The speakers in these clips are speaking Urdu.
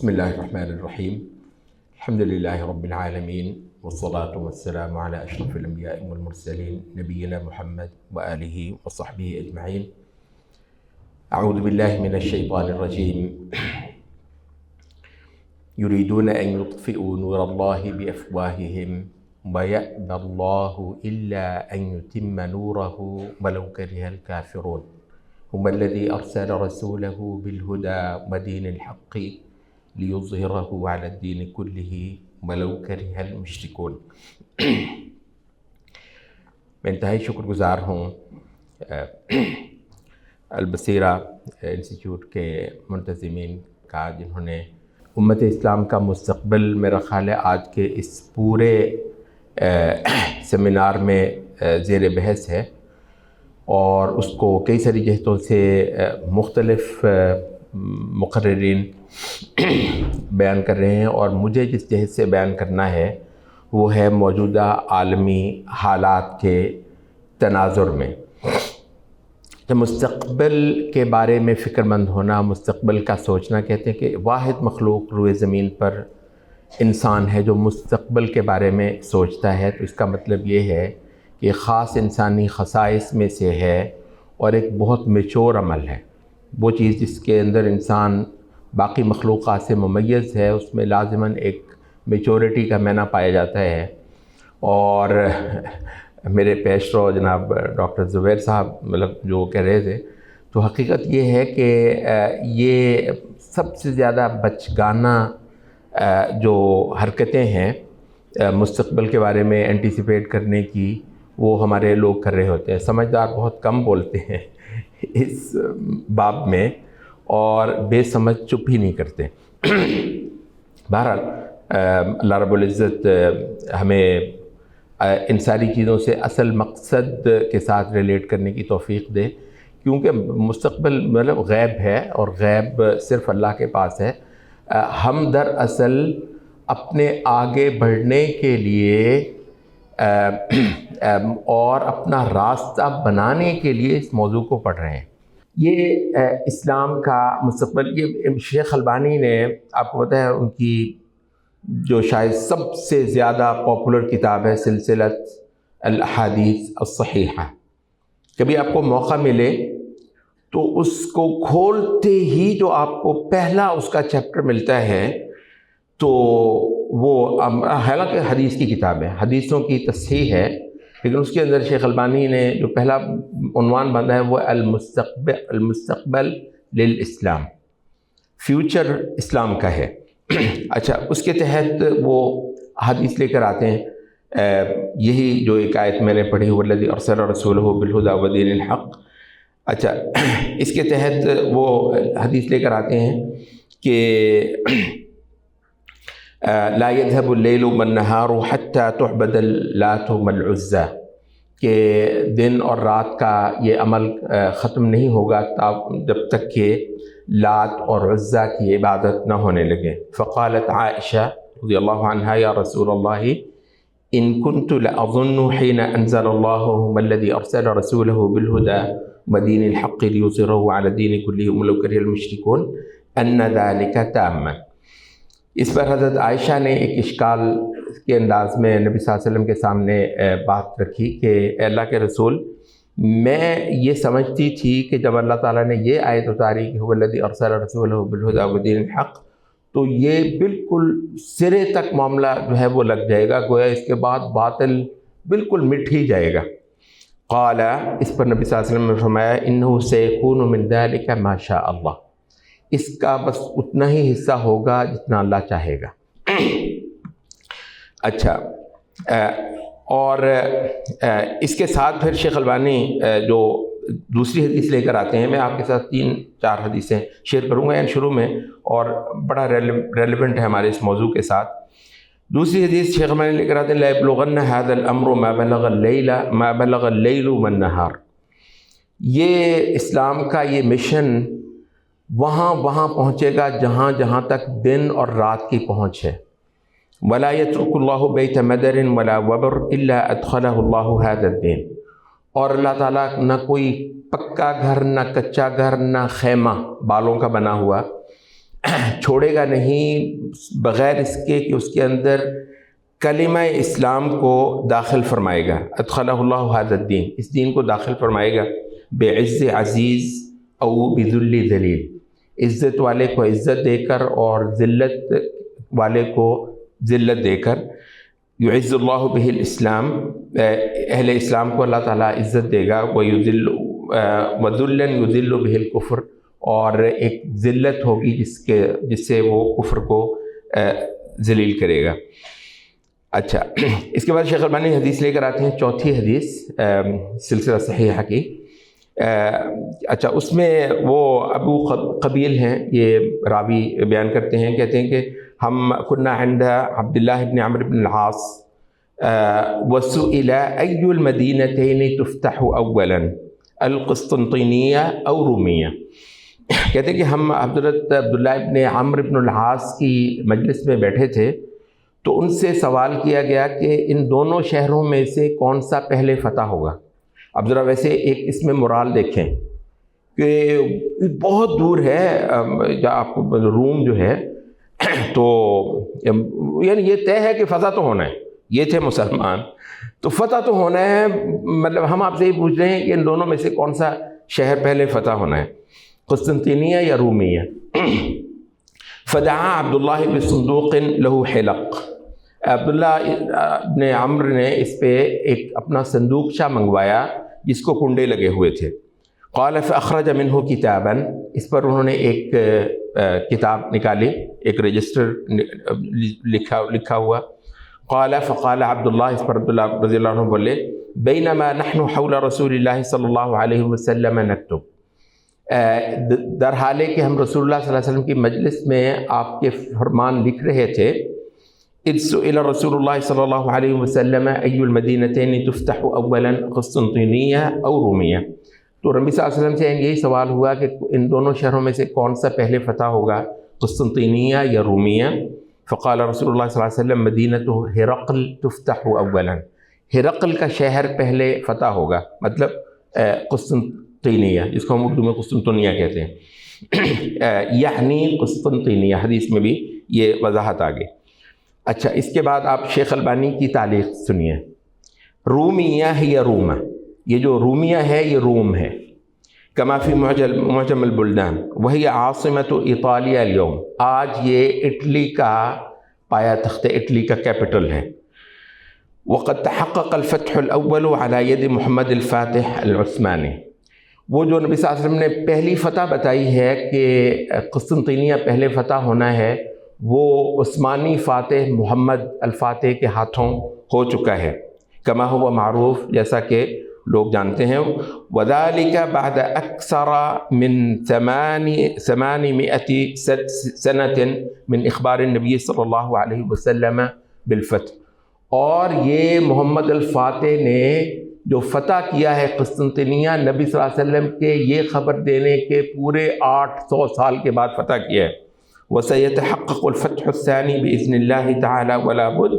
بسم اللہ الرحمن الرحیم الحمد للہ رب العالمین والصلاة والسلام علی اشرف الانبیاء والمرسلین نبینا محمد وآلہ وصحبہ اجمعین. اعوذ باللہ من الشیطان الرجیم. یریدون ان یطفئوا نور اللہ بافواہہم ویأبی اللہ الا ان یتم نورہ ولو کرہ الکافرون. هو الذي أرسل رسوله بالهدى ودين الحق ليظهره على الدين كله ولو كره المشركون. میں انتہائی شکر گزار ہوں البصیرہ انسٹیٹیوٹ کے منتظمین کا، جنہوں نے امت اسلام کا مستقبل میرا خیال ہے آج کے اس پورے سیمینار میں زیر بحث ہے، اور اس کو کئی ساری جہتوں سے مختلف مقررین بیان کر رہے ہیں، اور مجھے جس جہت سے بیان کرنا ہے وہ ہے موجودہ عالمی حالات کے تناظر میں. مستقبل کے بارے میں فکر مند ہونا، مستقبل کا سوچنا، کہتے ہیں کہ واحد مخلوق روئے زمین پر انسان ہے جو مستقبل کے بارے میں سوچتا ہے. تو اس کا مطلب یہ ہے کہ خاص انسانی خصائص میں سے ہے اور ایک بہت میچور عمل ہے. وہ چیز جس کے اندر انسان باقی مخلوقات سے ممیز ہے، اس میں لازماً ایک میچورٹی کا معنی پایا جاتا ہے. اور میرے پیش رو جناب ڈاکٹر زبیر صاحب جو کہہ رہے تھے، تو حقیقت یہ ہے کہ یہ سب سے زیادہ بچگانہ جو حرکتیں ہیں مستقبل کے بارے میں اینٹیسپیٹ کرنے کی، وہ ہمارے لوگ کر رہے ہوتے ہیں. سمجھدار بہت کم بولتے ہیں اس باب میں، اور بے سمجھ چپ ہی نہیں کرتے. بہرحال اللہ رب العزت ہمیں ان ساری چیزوں سے اصل مقصد کے ساتھ ریلیٹ کرنے کی توفیق دے، کیونکہ مستقبل غیب ہے، اور غیب صرف اللہ کے پاس ہے. ہم دراصل اپنے آگے بڑھنے کے لیے اور اپنا راستہ بنانے کے لیے اس موضوع کو پڑھ رہے ہیں. یہ اسلام کا مستقبل، یہ شیخ البانی نے، آپ کو پتہ ہے ان کی جو شاید سب سے زیادہ پاپولر کتاب ہے سلسلۃ الاحادیث الصحیحہ. کبھی آپ کو موقع ملے تو اس کو کھولتے ہی جو آپ کو پہلا اس کا چیپٹر ملتا ہے، تو وہ حالانکہ حدیث کی کتاب ہے، حدیثوں کی تصحیح ہے، لیکن اس کے اندر شیخ البانی نے جو پہلا عنوان باندھا ہے وہ المستقبل للاسلام، فیوچر اسلام کا ہے. اچھا، اس کے تحت وہ حدیث لے کر آتے ہیں. یہی جو ایک آیت میں نے پڑھی، والذی ارسل رسولہ بالہدی ودین الحق. اچھا، اس کے تحت وہ حدیث لے کر آتے ہیں کہ لا يذهب الليل والنهار حتى تعبد اللات والعزى، کہ دن اور رات کا یہ عمل ختم نہیں ہوگا جب تک کہ لات اور عزیٰ کی عبادت نہ ہونے لگے. فقالت عائشہ رضی اللہ عنہا یا رسول اللہ ان كنت لأظن حين انزل الله هو الذي ارسل رسوله بالهدى ودين الحق ليظهره على الدين كله ولو كره المشركون ان ذلك تاما. اس پر حضرت عائشہ نے ایک اشکال کے انداز میں نبی صلی اللہ علیہ وسلم کے سامنے بات رکھی کہ اے اللہ کے رسول، میں یہ سمجھتی تھی کہ جب اللہ تعالیٰ نے یہ آیت اتاری کہ هو الذی ارسل رسولہ بالہدی ودین الحق، تو یہ بالکل سرے تک معاملہ جو ہے وہ لگ جائے گا، گویا اس کے بعد باطل بالکل مٹ ہی جائے گا. قال، اس پر نبی صلی اللہ علیہ وسلم نے فرمایا انہ سیکون من ذلک ما شاء اللہ، اس کا بس اتنا ہی حصہ ہوگا جتنا اللہ چاہے گا. اچھا، اور اس کے ساتھ پھر شیخ البانی جو دوسری حدیث لے کر آتے ہیں، میں آپ کے ساتھ 3-4 حدیثیں شیئر کروں گا شروع میں، اور بڑا ریلیونٹ ہے ہمارے اس موضوع کے ساتھ. دوسری حدیث شیخ البانی لے کر آتے ہیں لا یبلغن ھذا الامر ما بلغ اللیل والنہار. یہ اسلام کا یہ مشن وہاں پہنچے گا جہاں تک دن اور رات کی پہنچ ہے. ولا يترك الله بيت مدر ولا وبر الا ادخله الله هذا الدين. اور اللہ تعالیٰ نہ کوئی پکا گھر، نہ کچا گھر، نہ خیمہ بالوں کا بنا ہوا، چھوڑے گا نہیں بغیر اس کے کہ اس کے اندر کلمہ اسلام کو داخل فرمائے گا. ادخلہ اللہ ھذا الدین، اس دین کو داخل فرمائے گا بعز عزیز او بذل ذلیل، عزت والے کو عزت دے کر اور ذلت والے کو ذلت دے کر. یعز اللہ بہ الاسلام، اہل اسلام کو اللہ تعالیٰ عزت دے گا. وذلا یذل بہ الکفر، اور ایک ذلت ہوگی جس سے وہ کفر کو ذلیل کرے گا. اچھا، اس کے بعد شیخ البانی حدیث لے کر آتے ہیں، چوتھی حدیث سلسلہ صحیحہ کی. اچھا، اس میں وہ ابو قبیل ہیں، یہ راوی بیان کرتے ہیں، کہتے ہیں کہ ہم کنا عند عبداللہ بن عمرو بن العاص وسئل ای المدینتین تفتح اولا القسطنطینیہ او رومیہ. کہتے ہیں کہ ہم حضرت عبداللہ ابن عمرو بن العاص کی مجلس میں بیٹھے تھے، تو ان سے سوال کیا گیا کہ ان دونوں شہروں میں سے کون سا پہلے فتح ہوگا. اب ذرا ویسے ایک اس میں مرال دیکھیں کہ بہت دور ہے، آپ روم جو ہے تو یعنی یہ طے ہے کہ فتح تو ہونا ہے، یہ تھے مسلمان تو فتح تو ہونا ہے. مطلب ہم آپ سے یہ پوچھ رہے ہیں کہ ان دونوں میں سے کون سا شہر پہلے فتح ہونا ہے، قسطنطینیہ یا رومیہ. فدعا عبداللہ بن صندوق لہ حلق، عبداللہ ابن عمرو نے اس پہ ایک اپنا صندوقچہ منگوایا جس کو کنڈے لگے ہوئے تھے. قال فاخرج منہ کتابا، اس پر انہوں نے ایک کتاب نکالی، ایک رجسٹر لکھا ہوا. قال فقال عبداللہ، اس پر عبداللہ رضی اللہ عنہ بولے بینما نحن حول رسول اللہ صلی اللہ علیہ وسلم نکتب، در حالے کہ ہم رسول اللہ صلی اللہ علیہ وسلم کی مجلس میں آپ کے فرمان لکھ رہے تھے. اذ سئل رسول اللہ صلی اللہ علیہ وسلم ای المدینتین تفتح اولا قسطنطینیہ او رومیہ. تو نبی صلی اللہ علیہ وسلم سے یہی سوال ہوا کہ ان دونوں شہروں میں سے کون سا پہلے فتح ہوگا، قسطنطینیہ یا رومیہ. فقال رسول اللہ صلی اللہ علیہ وسلم مدینۃ ہرقل تفتح اولا، ہرقل کا شہر پہلے فتح ہوگا، مطلب قسطنطینیہ، جس کو ہم اردو میں قسطنطنیہ کہتے ہیں، یعنی قسطنطینیہ. حدیث میں بھی یہ وضاحت آ گئی. اچھا، اس کے بعد آپ شیخ البانی کی تعلیق سنیے. رومیہ یا رومہ، یہ جو رومیہ ہے یہ روم ہے. کما فی معجم البلدان وہی عاصمۃ ایطالیہ اليوم، آج یہ اٹلی کا پایا تخت، اٹلی کا کیپٹل ہے. وقد تحقق الفتح الاول على يد محمد الفاتح العثمانی. وہ جو نبی صلی اللہ علیہ وسلم نے پہلی فتح بتائی ہے کہ قسطنطینیہ پہلے فتح ہونا ہے، وہ عثمانی فاتح محمد الفاتح کے ہاتھوں ہو چکا ہے. کما ہوا معروف، جیسا کہ لوگ جانتے ہیں. وذلك بعد اکثر من 800 سنة من اخبار النبی صلی اللہ علیہ وسلم بالفتح. اور یہ محمد الفاتح نے جو فتح کیا ہے قسطنطینیہ، نبی صلی اللہ علیہ وسلم کے یہ خبر دینے کے پورے 800 سال کے بعد فتح کیا ہے. وَسَيَتَحَقَّقُ الْفَتْحُ الثَّانِي بِإِذْنِ اللَّهِ تَعَالَى وَلَا بُدْ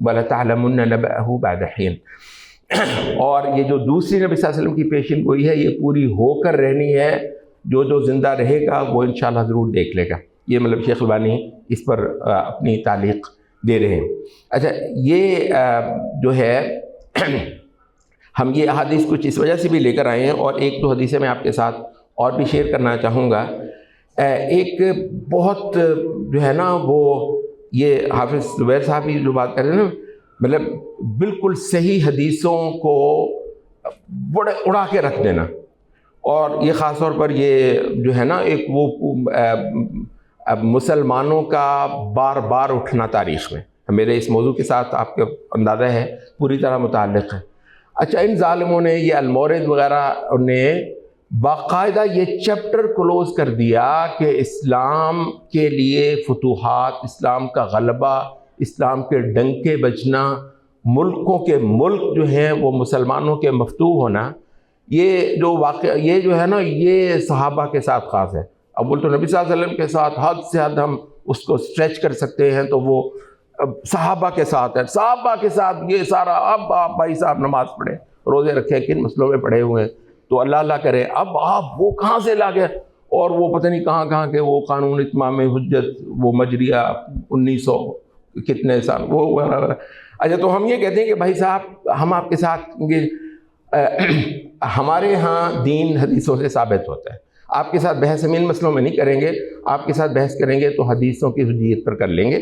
وَلَتَعْلَمُنَّ نَبَأَهُ بَعْدَ حِينٍ. اور یہ جو دوسری نبی صلی اللہ علیہ وسلم کی پیشن گوئی ہے یہ پوری ہو کر رہنی ہے، جو زندہ رہے گا وہ انشاءاللہ ضرور دیکھ لے گا. یہ مطلب شیخ البانی اس پر اپنی تعلیق دے رہے ہیں. اچھا، یہ جو ہے ہم یہ احادیث کچھ اس وجہ سے بھی لے کر آئے ہیں، اور ایک دو حدیثیں میں آپ کے ساتھ اور بھی شیئر کرنا چاہوں گا. ایک بہت جو ہے نا وہ یہ حافظ زبیر صاحب بھی جو بات کر رہے ہیں نا، مطلب بالکل صحیح حدیثوں کو بڑے اڑا کے رکھ دینا. اور یہ خاص طور پر یہ جو ہے نا ایک وہ مسلمانوں کا بار بار اٹھنا تاریخ میں، میرے اس موضوع کے ساتھ آپ کا اندازہ ہے پوری طرح متعلق ہے. اچھا، ان ظالموں نے یہ المورد وغیرہ نے باقاعدہ یہ چیپٹر کلوز کر دیا کہ اسلام کے لیے فتوحات، اسلام کا غلبہ، اسلام کے ڈنکے بجنا، ملکوں کے ملک جو ہیں وہ مسلمانوں کے مفتوح ہونا، یہ جو واقعہ یہ جو ہے نا یہ صحابہ کے ساتھ خاص ہے. اب بول تو نبی صلی اللہ علیہ وسلم کے ساتھ حد سے حد ہم اس کو اسٹریچ کر سکتے ہیں تو وہ صحابہ کے ساتھ ہے. صحابہ کے ساتھ یہ سارا، اب آپ بھائی صاحب نماز پڑھیں، روزے رکھیں، کن مسئلوں میں پڑھے ہوئے ہیں تو اللہ اللہ کریں. اب آپ وہ کہاں سے لا گئے؟ اور وہ پتہ نہیں کہاں کہاں کے وہ قانون اتمام حجت، وہ مجریہ 1900 کتنے سال وہ وغیرہ۔ اچھا، تو ہم یہ کہتے ہیں کہ بھائی صاحب ہم آپ کے ساتھ ہمارے ہاں دین حدیثوں سے ثابت ہوتا ہے، آپ کے ساتھ بحث امین مسئلوں میں نہیں کریں گے، آپ کے ساتھ بحث کریں گے تو حدیثوں کی حجیت پر کر لیں گے،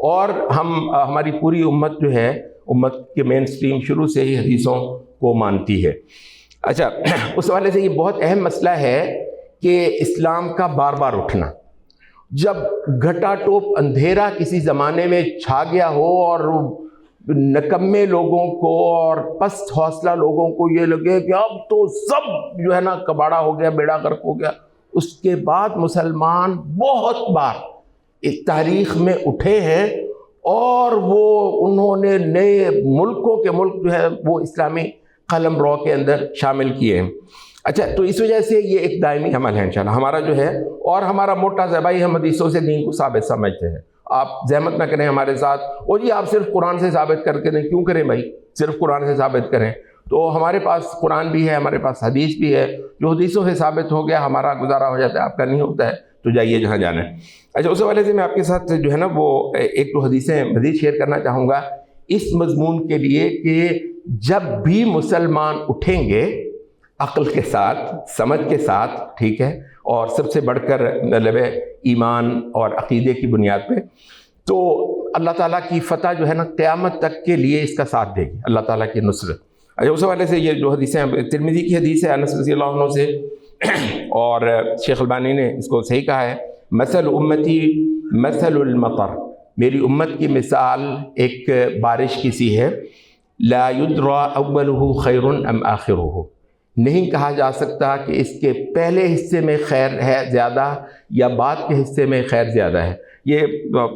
اور ہماری پوری امت جو ہے، امت کے مین سٹریم شروع سے ہی حدیثوں کو مانتی ہے۔ اچھا، اس حوالے سے یہ بہت اہم مسئلہ ہے کہ اسلام کا بار بار اٹھنا، جب گھٹا ٹوپ اندھیرا کسی زمانے میں چھا گیا ہو اور نکمے لوگوں کو اور پست حوصلہ لوگوں کو یہ لگے کہ اب تو سب جو ہے نا کباڑا ہو گیا، بیڑا غرق ہو گیا، اس کے بعد مسلمان بہت بار اس تاریخ میں اٹھے ہیں اور انہوں نے نئے ملکوں کے ملک جو ہے وہ اسلامی قلم رو کے اندر شامل کیے ہیں۔ اچھا، تو اس وجہ سے یہ ایک دائمی عمل ہے انشاءاللہ ہمارا جو ہے، اور ہمارا موٹا سا بھائی ہم حدیثوں سے دین کو ثابت سمجھتے ہیں، آپ زحمت نہ کریں ہمارے ساتھ، اور جی آپ صرف قرآن سے ثابت کر کے نہیں، کیوں کریں بھائی، صرف قرآن سے ثابت کریں، تو ہمارے پاس قرآن بھی ہے، ہمارے پاس حدیث بھی ہے، جو حدیثوں سے ثابت ہو گیا ہمارا گزارا ہو جاتا ہے، آپ کا نہیں ہوتا ہے تو جائیے جہاں جانا ہے۔ اچھا، اس حوالے سے میں آپ کے ساتھ جو ہے نا وہ ایک دو حدیثیں مزید شیئر کرنا چاہوں گا اس مضمون کے لیے کہ جب بھی مسلمان اٹھیں گے عقل کے ساتھ، سمجھ کے ساتھ، ٹھیک ہے، اور سب سے بڑھ کر مطلب ایمان اور عقیدے کی بنیاد پہ، تو اللہ تعالیٰ کی فتح جو ہے نا قیامت تک کے لیے اس کا ساتھ دے گی، اللہ تعالیٰ کی نصرت۔ اچھا، اس حوالے سے یہ جو حدیثیں، ترمذی کی حدیث ہے انس رضی اللہ عنہ سے، اور شیخ البانی نے اس کو صحیح کہا ہے، مثل امتی مثل المطر، میری امت کی مثال ایک بارش کی سی ہے، لا یدری اولہ خیر ام آخرہ، نہیں کہا جا سکتا کہ اس کے پہلے حصے میں خیر ہے زیادہ یا بعد کے حصے میں خیر زیادہ ہے۔ یہ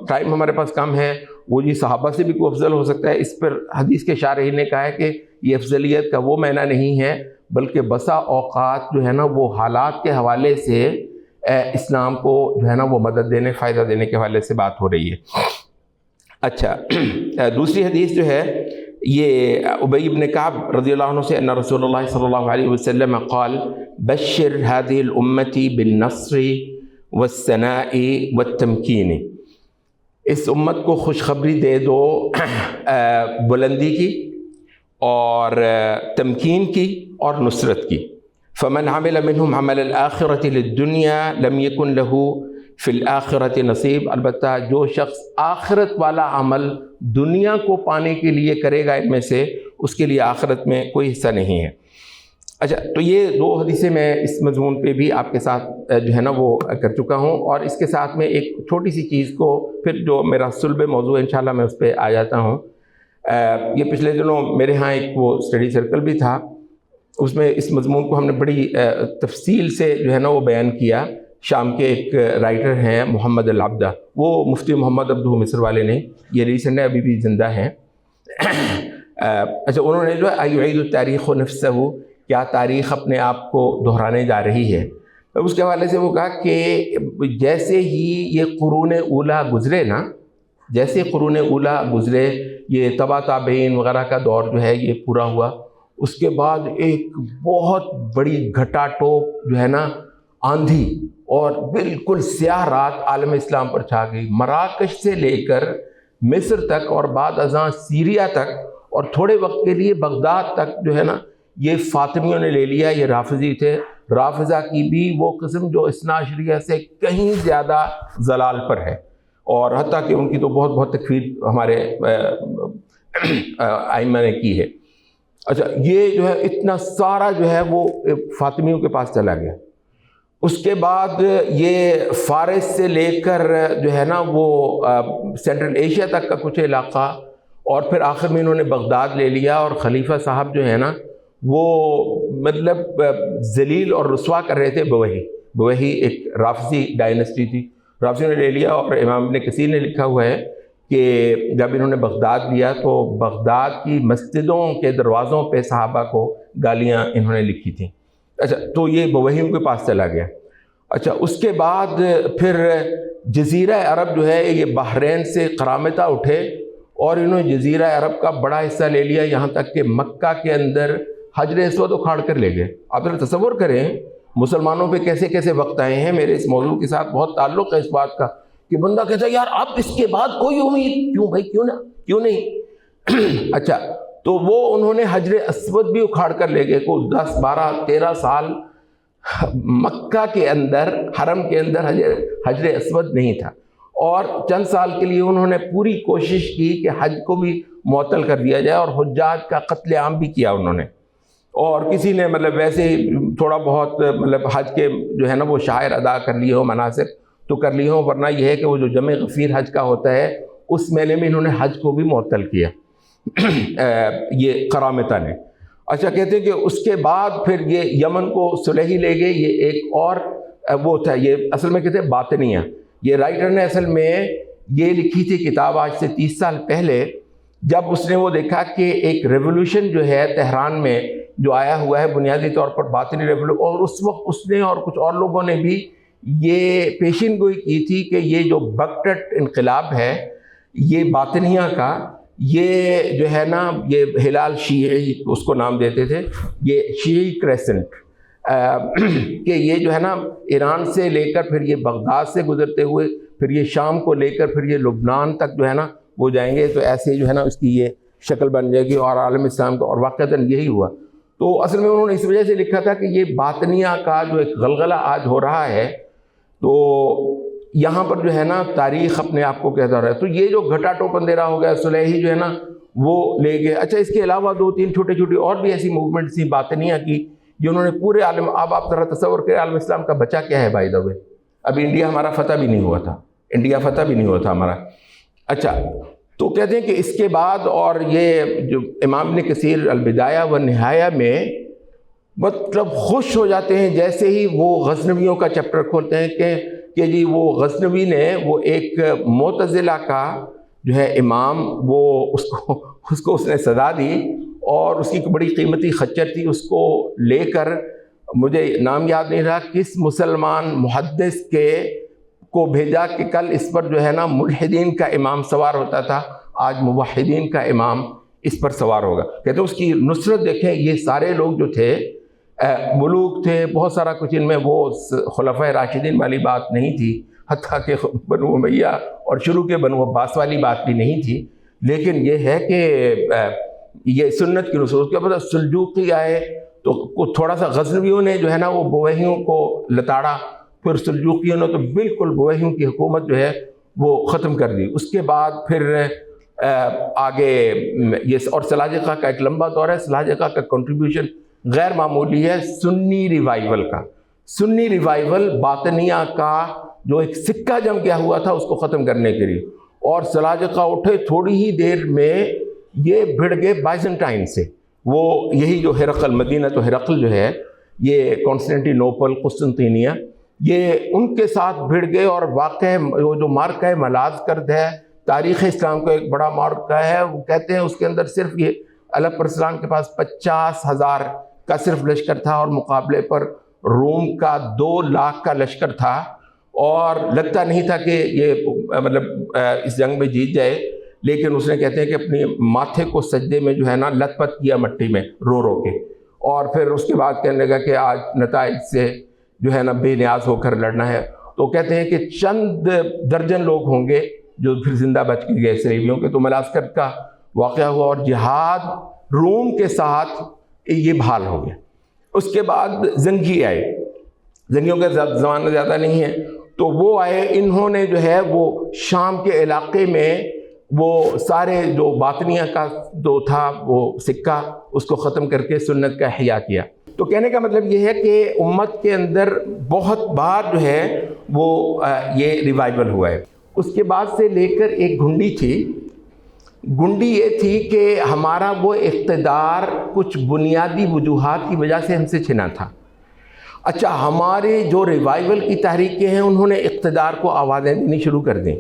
ٹائم ہمارے پاس کم ہے، وہ جی صحابہ سے بھی کوئی افضل ہو سکتا ہے، اس پر حدیث کے شارحین نے کہا ہے کہ یہ افضلیت کا وہ معنی نہیں ہے، بلکہ بسا اوقات جو ہے نا وہ حالات کے حوالے سے اسلام کو جو ہے نا وہ مدد دینے، فائدہ دینے کے حوالے سے بات ہو رہی ہے۔ اچھا، دوسری حدیث جو ہے یہ ابی بن کعب رضی اللہ عنہ سے، ان رسول اللہ صلی اللہ علیہ وسلم قال بشر هذه الامة بالنصر والثناء والتمکین، اس امت کو خوشخبری دے دو بلندی کی اور تمکین کی اور نصرت کی۔ فمن عمل منهم عمل الآخرة للدنیا لم يكن له فی الآخرۃ نصیب، البتہ جو شخص آخرت والا عمل دنیا کو پانے کے لیے کرے گا ان میں سے، اس کے لیے آخرت میں کوئی حصہ نہیں ہے۔ اچھا، تو یہ دو حدیثیں میں اس مضمون پہ بھی آپ کے ساتھ جو ہے نا وہ کر چکا ہوں، اور اس کے ساتھ میں ایک چھوٹی سی چیز کو پھر جو میرا صلب موضوع ہے انشاءاللہ میں اس پہ آ جاتا ہوں۔ یہ پچھلے دنوں میرے ہاں ایک وہ اسٹڈی سرکل بھی تھا، اس میں اس مضمون کو ہم نے بڑی تفصیل سے جو ہے نا وہ بیان کیا۔ شام کے ایک رائٹر ہیں محمد العبدہ، وہ مفتی محمد عبدہ مصر والے نہیں، یہ ریسنٹ ہے، ابھی بھی زندہ ہیں۔ اچھا، انہوں نے جو ہے ایعید التاریخ نفسہ، کیا تاریخ اپنے آپ کو دہرانے جا رہی ہے، اس کے حوالے سے وہ کہا کہ جیسے ہی یہ قرون اولیٰ گزرے نا، جیسے قرون اولیٰ گزرے، یہ تبع تابعین وغیرہ کا دور جو ہے یہ پورا ہوا، اس کے بعد ایک بہت بڑی گھٹا ٹوپ جو ہے نا آندھی اور بالکل سیاہ رات عالم اسلام پر چھا گئی، مراکش سے لے کر مصر تک اور بعد ازاں سیریا تک اور تھوڑے وقت کے لیے بغداد تک جو ہے نا یہ فاطمیوں نے لے لیا۔ یہ رافضی تھے، رافضہ کی بھی وہ قسم جو اثنا عشریہ سے کہیں زیادہ ضلال پر ہے، اور حتیٰ کہ ان کی تو بہت بہت تکفیر ہمارے ائمہ نے کی ہے۔ اچھا، یہ جو ہے اتنا سارا جو ہے وہ فاطمیوں کے پاس چلا گیا۔ اس کے بعد یہ فارس سے لے کر جو ہے نا وہ سینٹرل ایشیا تک کا کچھ علاقہ، اور پھر آخر میں انہوں نے بغداد لے لیا، اور خلیفہ صاحب جو ہے نا وہ مطلب ذلیل اور رسوا کر رہے تھے بویہی ایک رافضی ڈائنسٹی تھی، رافضیوں نے لے لیا۔ اور امام ابن کثیر نے لکھا ہوا ہے کہ جب انہوں نے بغداد لیا تو بغداد کی مسجدوں کے دروازوں پہ صحابہ کو گالیاں انہوں نے لکھی تھیں۔ اچھا، تو یہ بویہیوں کے پاس چلا گیا۔ اچھا، اس کے بعد پھر جزیرہ عرب جو ہے یہ بحرین سے قرامطہ اٹھے، اور انہوں نے جزیرہ عرب کا بڑا حصہ لے لیا، یہاں تک کہ مکہ کے اندر حجر اسود اکھاڑ کر لے گئے۔ آپ ذرا تصور کریں، مسلمانوں پہ کیسے کیسے وقت آئے ہیں. میرے اس موضوع کے ساتھ بہت تعلق ہے اس بات کا کہ بندہ کہتا ہے یار اب اس کے بعد کوئی امید کیوں بھائی، کیوں نہیں. اچھا تو وہ انہوں نے حجر اسود بھی اکھاڑ کر لے گئے. کو 10 12 13 سال مکہ کے اندر، حرم کے اندر حجر اسود نہیں تھا، اور چند سال کے لیے انہوں نے پوری کوشش کی کہ حج کو بھی معطل کر دیا جائے، اور حجاج کا قتل عام بھی کیا انہوں نے. اور کسی نے مطلب ویسے ہی تھوڑا بہت مطلب حج کے جو ہے نا وہ شعائر ادا کر لیے ہو، مناسک تو کر لیے ہوں، ورنہ یہ ہے کہ وہ جو جمع غفیر حج کا ہوتا ہے اس میلے میں انہوں نے حج کو بھی معطل کیا یہ قرامطہ نے. اچھا کہتے ہیں کہ اس کے بعد پھر یہ یمن کو صلحی لے گئے. یہ ایک اور وہ تھا، یہ اصل میں کہتے ہیں باطنیہ. یہ رائٹر نے اصل میں یہ لکھی تھی کتاب آج سے 30 سال پہلے، جب اس نے وہ دیکھا کہ ایک ریولوشن جو ہے تہران میں جو آیا ہوا ہے بنیادی طور پر باطنی ریولوشن، اور اس وقت اس نے اور کچھ اور لوگوں نے بھی یہ پیشین گوئی کی تھی کہ یہ جو بغداد انقلاب ہے یہ باطنیہ کا، یہ جو ہے نا یہ ہلال شیعی اس کو نام دیتے تھے، یہ شیعی کریسنٹ، کہ یہ جو ہے نا ایران سے لے کر پھر یہ بغداد سے گزرتے ہوئے پھر یہ شام کو لے کر پھر یہ لبنان تک جو ہے نا وہ جائیں گے، تو ایسے جو ہے نا اس کی یہ شکل بن جائے گی اور عالم اسلام کا. اور واقعتاً یہی ہوا. تو اصل میں انہوں نے اس وجہ سے لکھا تھا کہ یہ باطنیہ کا جو ایک غلغلہ آج ہو رہا ہے، تو یہاں پر جو ہے نا تاریخ اپنے آپ کو کہتا رہا ہے. تو یہ جو گھٹا ٹوپ اندھیرا ہو گیا، صلحی جو ہے نا وہ لے گئے. اچھا اس کے علاوہ 2-3 چھوٹی اور بھی ایسی موومنٹس تھیں باطنیہ کی جنہوں نے پورے عالم، اب آپ ذرا تصور کریں عالم اسلام کا بچا کیا ہے بائی دا وے. اب انڈیا ہمارا فتح بھی نہیں ہوا تھا، ہمارا. اچھا تو کہتے ہیں کہ اس کے بعد اور یہ جو امام ابن کثیر البدایہ و نہایہ میں مطلب خوش ہو جاتے ہیں جیسے ہی وہ غزنویوں کا چیپٹر کھولتے ہیں کہ جی وہ غزنوی نے وہ ایک معتزلہ کا جو ہے امام، وہ اس کو اس نے سزا دی، اور اس کی بڑی قیمتی خچر تھی، اس کو لے کر مجھے نام یاد نہیں رہا کس مسلمان محدث کو بھیجا کہ کل اس پر جو ہے نا ملحدین کا امام سوار ہوتا تھا، آج موحدین کا امام اس پر سوار ہوگا. کہتے ہیں اس کی نصرت دیکھیں. یہ سارے لوگ جو تھے ملوک تھے، بہت سارا کچھ، ان میں وہ خلفۂ راشدین والی بات نہیں تھی، حتیٰ کہ بنو امیہ اور شروع کے بنو عباس والی بات بھی نہیں تھی. لیکن یہ ہے کہ یہ سنت کی نصرت. کے بعد سلجوقی آئے تو تھوڑا سا غزنویوں نے جو ہے نا وہ بویہیوں کو لتاڑا، پھر سلجوقیوں نے تو بالکل بویہیوں کی حکومت جو ہے وہ ختم کر دی. اس کے بعد پھر آگے یہ اور سلاجقہ کا ایک لمبا دور ہے. سلاجقہ کا کنٹریبیوشن غیر معمولی ہے سنی ریوائیول کا. سنی ریوائیول باطنیہ کا جو ایک سکہ جم گیا ہوا تھا اس کو ختم کرنے کے لیے، اور سلاجقہ اٹھے تھوڑی ہی دیر میں یہ بھڑ گئے بائزنٹائن سے. وہ یہی جو ہرقل، مدینہ تو ہرقل جو ہے یہ کانسٹینٹی نوپل، قسطنطینیہ، یہ ان کے ساتھ بھڑ گئے. اور واقع جو مارکہ ملاذ کرد ہے تاریخ اسلام کا ایک بڑا مارکہ ہے. وہ کہتے ہیں اس کے اندر صرف یہ الپ ارسلان کے پاس 50,000 کا صرف لشکر تھا، اور مقابلے پر روم کا 2 لاکھ کا لشکر تھا، اور لگتا نہیں تھا کہ یہ مطلب اس جنگ میں جیت جائے. لیکن اس نے کہتے ہیں کہ اپنی ماتھے کو سجدے میں جو ہے نا لت پت کیا مٹی میں رو کے، اور پھر اس کے بعد کہنے لگا کہ آج نتائج سے جو ہے نا بے نیاز ہو کر لڑنا ہے. تو کہتے ہیں کہ چند درجن لوگ ہوں گے جو پھر زندہ بچ کے گئے صلیبیوں کے. تو ملازکرت کا واقعہ ہوا اور جہاد روم کے ساتھ یہ بحال ہو گیا. اس کے بعد زنگی آئے. زنگیوں کا زمانہ زیادہ نہیں ہے، تو وہ آئے. انہوں نے جو ہے وہ شام کے علاقے میں وہ سارے جو باطنیہ کا جو تھا وہ سکہ اس کو ختم کر کے سنت کا احیاء کیا. تو کہنے کا مطلب یہ ہے کہ امت کے اندر بہت بار جو ہے وہ یہ ریوائیول ہوا ہے. اس کے بعد سے لے کر ایک گھنڈی تھی. گھنڈی یہ تھی کہ ہمارا وہ اقتدار کچھ بنیادی وجوہات کی وجہ سے ہم سے چھنا تھا. اچھا ہمارے جو ریوائیول کی تحریکیں ہیں انہوں نے اقتدار کو آوازیں دینی شروع کر دیں.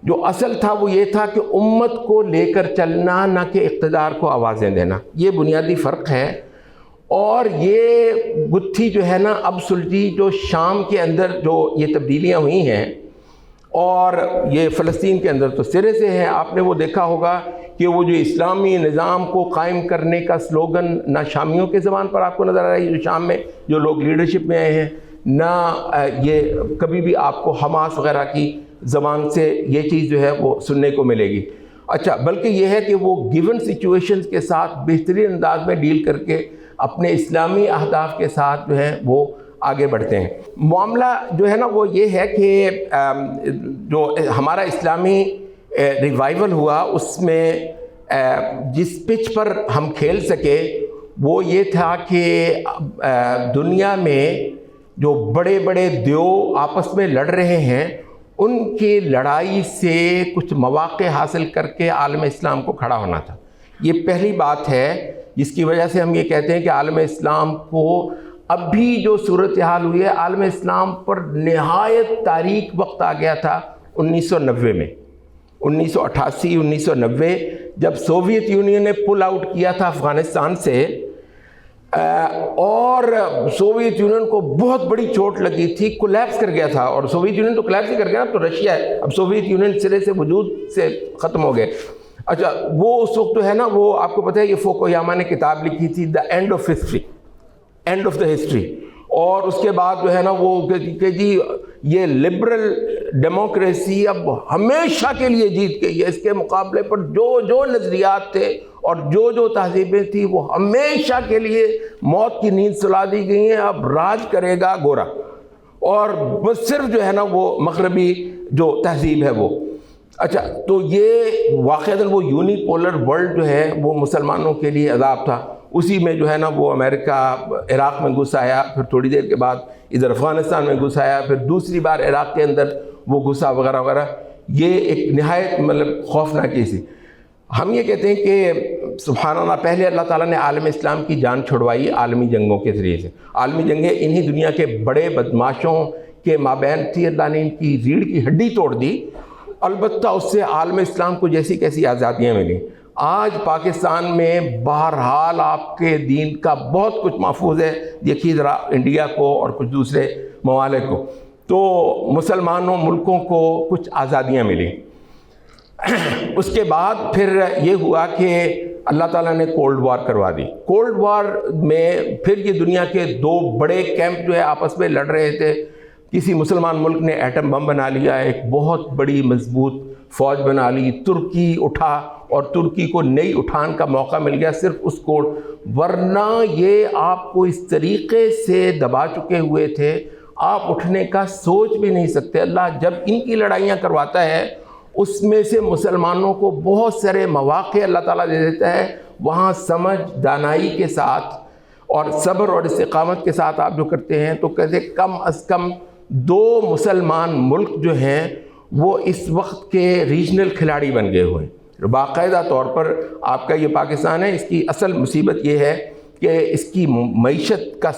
جو اصل تھا وہ یہ تھا کہ امت کو لے کر چلنا، نہ کہ اقتدار کو آوازیں دینا. یہ بنیادی فرق ہے. اور یہ گتھی جو ہے نا اب سلجھی جو شام کے اندر جو یہ تبدیلیاں ہوئی ہیں، اور یہ فلسطین کے اندر تو سرے سے ہے. آپ نے وہ دیکھا ہوگا کہ وہ جو اسلامی نظام کو قائم کرنے کا سلوگن نہ شامیوں کے زبان پر آپ کو نظر آ رہا ہے جو شام میں جو لوگ لیڈرشپ میں آئے ہیں، نہ یہ کبھی بھی آپ کو حماس وغیرہ کی زبان سے یہ چیز جو ہے وہ سننے کو ملے گی۔ اچھا، بلکہ یہ ہے کہ وہ گیون سچویشنز کے ساتھ بہترین انداز میں ڈیل کر کے اپنے اسلامی اہداف کے ساتھ جو ہے وہ آگے بڑھتے ہیں۔ معاملہ جو ہے نا وہ یہ ہے کہ جو ہمارا اسلامی ریوائول ہوا اس میں جس پچ پر ہم کھیل سکے وہ یہ تھا کہ دنیا میں جو بڑے بڑے دیو آپس میں لڑ رہے ہیں ان کی لڑائی سے کچھ مواقع حاصل کر کے عالم اسلام کو کھڑا ہونا تھا۔ یہ پہلی بات ہے جس کی وجہ سے ہم یہ کہتے ہیں کہ عالم اسلام کو اب بھی جو صورتحال ہوئی ہے، عالم اسلام پر نہایت تاریک وقت آ گیا تھا 1990 میں، 1988 1990 جب سوویت یونین نے پل آؤٹ کیا تھا افغانستان سے، اور سوویت یونین کو بہت بڑی چوٹ لگی تھی، کولیپس کر گیا تھا، اور سوویت یونین تو کولیپس ہی کر گیا، تو رشیا ہے، اب سوویت یونین سرے سے وجود سے ختم ہو گئے۔ اچھا، وہ اس وقت جو ہے نا وہ آپ کو پتہ ہے یہ فوکویاما نے کتاب لکھی تھی دا and of history, and of the history, اور اس کے بعد جو ہے نا وہ کہ جی یہ لبرل ڈیموکریسی اب ہمیشہ کے لیے جیت گئی ہے، اس کے مقابلے پر جو نظریات تھے اور جو تہذیبیں تھیں وہ ہمیشہ کے لیے موت کی نیند سلا دی گئی ہیں، اب راج کرے گا گورا، اور بس صرف جو ہے نا وہ مغربی جو تہذیب ہے وہ۔ اچھا، تو یہ واقعتاً وہ یونی پولر ورلڈ جو ہے وہ مسلمانوں کے لیے عذاب تھا۔ اسی میں جو ہے نا وہ امریکہ عراق میں گھس آیا، پھر تھوڑی دیر کے بعد ادھر افغانستان میں گھس آیا، پھر دوسری بار عراق کے اندر وہ گھسا وغیرہ وغیرہ۔ یہ ایک نہایت خوفناک چیز تھی۔ ہم یہ کہتے ہیں کہ سبحان اللہ، پہلے اللہ تعالیٰ نے عالم اسلام کی جان چھڑوائی عالمی جنگوں کے ذریعے سے۔ عالمی جنگیں انہی دنیا کے بڑے بدماشوں کے مابین تھی، اللہ نے ان کی ریڑھ کی ہڈی توڑ دی، البتہ اس سے عالم اسلام کو جیسی کیسی آزادیاں ملیں۔ آج پاکستان میں بہرحال آپ کے دین کا بہت کچھ محفوظ ہے، دیکھیے ذرا انڈیا کو اور کچھ دوسرے ممالک کو، تو مسلمانوں ملکوں کو کچھ آزادیاں ملیں۔ اس کے بعد پھر یہ ہوا کہ اللہ تعالیٰ نے کولڈ وار کروا دی۔ کولڈ وار میں پھر یہ دنیا کے دو بڑے کیمپ جو ہے آپس میں لڑ رہے تھے۔ کسی مسلمان ملک نے ایٹم بم بنا لیا، ایک بہت بڑی مضبوط فوج بنا لی، ترکی اٹھا، اور ترکی کو نئی اٹھان کا موقع مل گیا صرف اس کوڈ، ورنہ یہ آپ کو اس طریقے سے دبا چکے ہوئے تھے، آپ اٹھنے کا سوچ بھی نہیں سکتے۔ اللہ جب ان کی لڑائیاں کرواتا ہے اس میں سے مسلمانوں کو بہت سارے مواقع اللہ تعالیٰ دے دیتا ہے، وہاں سمجھ دانائی کے ساتھ اور صبر اور استقامت کے ساتھ آپ جو کرتے ہیں، تو کہتے کم از کم 2 مسلمان ملک جو ہیں وہ اس وقت کے ریجنل کھلاڑی بن گئے ہوئے ہیں۔ باقاعدہ طور پر آپ کا یہ پاکستان ہے، اس کی اصل مصیبت یہ ہے کہ اس کی معیشت کا